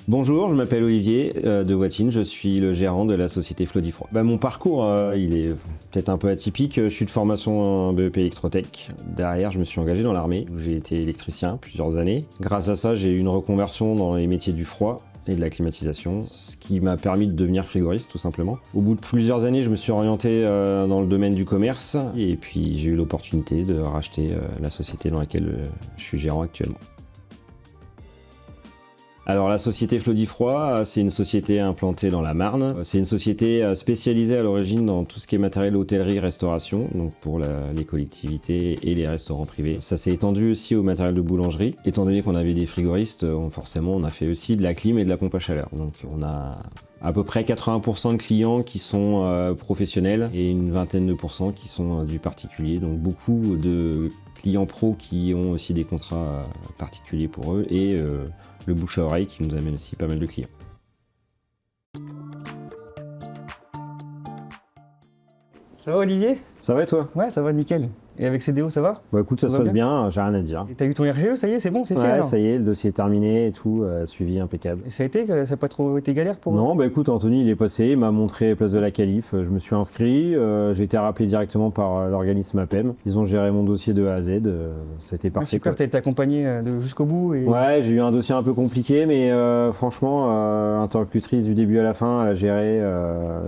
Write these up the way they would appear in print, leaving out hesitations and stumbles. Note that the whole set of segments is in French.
Bonjour, je m'appelle Olivier de Watine, je suis le gérant de la société Flodifroid. Mon parcours, il est peut-être un peu atypique. Je suis de formation en BEP électrotech. Derrière, je me suis engagé dans l'armée, où j'ai été électricien plusieurs années. Grâce à ça, j'ai eu une reconversion dans les métiers du froid et de la climatisation, ce qui m'a permis de devenir frigoriste tout simplement. Au bout de plusieurs années, je me suis orienté dans le domaine du commerce et puis j'ai eu l'opportunité de racheter la société dans laquelle je suis gérant actuellement. Alors la société Flodifroid, c'est une société implantée dans la Marne. C'est une société spécialisée à l'origine dans tout ce qui est matériel hôtellerie, restauration, donc pour les collectivités et les restaurants privés. Ça s'est étendu aussi au matériel de boulangerie. Étant donné qu'on avait des frigoristes, forcément on a fait aussi de la clim et de la pompe à chaleur. Donc on a à peu près 80% de clients qui sont professionnels et une vingtaine de pourcents qui sont du particulier. Donc beaucoup de clients pros qui ont aussi des contrats particuliers pour eux et le bouche à oreille qui nous amène aussi pas mal de clients. Ça va Olivier? Ça va et toi? Ouais, ça va nickel. Et avec CDO, ça va? Bah écoute, ça se passe bien, j'ai rien à dire. Et t'as eu ton RGE, ça y est, c'est bon, c'est fait Ouais, alors? ça y est, le dossier est terminé et tout, suivi impeccable. Et ça a été, ça n'a pas trop été galère pour Non, bah écoute, Anthony, il est passé, il m'a montré place de la Qualif, je me suis inscrit, j'ai été rappelé directement par l'organisme APEM. Ils ont géré mon dossier de A à Z, c'était parfait. Super, t'as été accompagné jusqu'au bout et... Ouais, j'ai eu un dossier un peu compliqué, mais franchement, interlocutrice du début à la fin, elle a géré,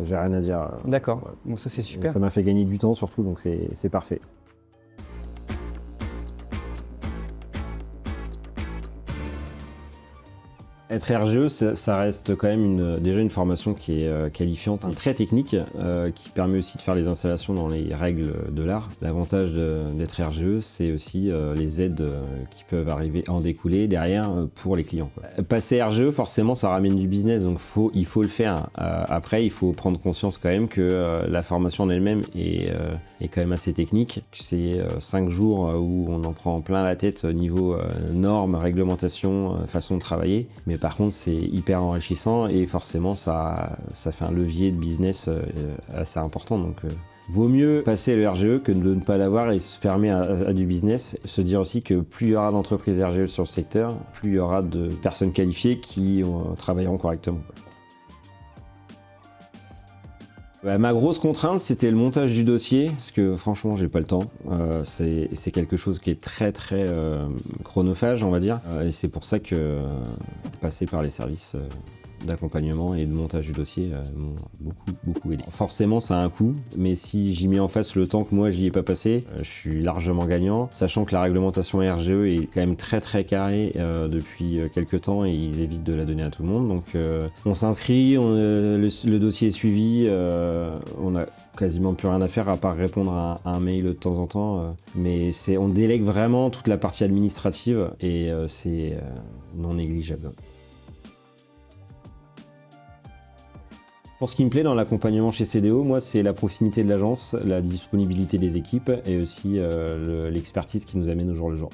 j'ai rien à dire. D'accord, Ouais. bon ça c'est super. Ça m'a fait gagner du temps surtout, donc c'est parfait. Être RGE, ça reste quand même déjà une formation qui est qualifiante et très technique, qui permet aussi de faire les installations dans les règles de l'art. L'avantage d'être RGE, c'est aussi les aides qui peuvent arriver à en découler derrière pour les clients, quoi. Passer RGE, forcément, ça ramène du business, donc il faut le faire. Après, il faut prendre conscience quand même que la formation en elle-même est quand même assez technique. C'est 5 jours où on en prend plein la tête au niveau normes, réglementation, façon de travailler. Mais par contre, c'est hyper enrichissant et forcément, ça fait un levier de business assez important. Donc, vaut mieux passer le RGE que de ne pas l'avoir et se fermer à du business. Se dire aussi que plus il y aura d'entreprises RGE sur le secteur, plus il y aura de personnes qualifiées qui travailleront correctement. Ma grosse contrainte, c'était le montage du dossier, parce que franchement, j'ai pas le temps. C'est quelque chose qui est très chronophage, on va dire. Et c'est pour ça que passer par les services d'accompagnement et de montage du dossier m'ont beaucoup aidé. Forcément, ça a un coût, mais si j'y mets en face le temps que moi, j'y ai pas passé, je suis largement gagnant, sachant que la réglementation RGE est quand même très carrée depuis quelques temps et ils évitent de la donner à tout le monde. Donc on s'inscrit, le dossier est suivi, on a quasiment plus rien à faire à part répondre à un mail de temps en temps, mais on délègue vraiment toute la partie administrative et c'est non négligeable. Pour ce qui me plaît dans l'accompagnement chez CDO, moi, c'est la proximité de l'agence, la disponibilité des équipes et aussi l'expertise qui nous amène au jour le jour.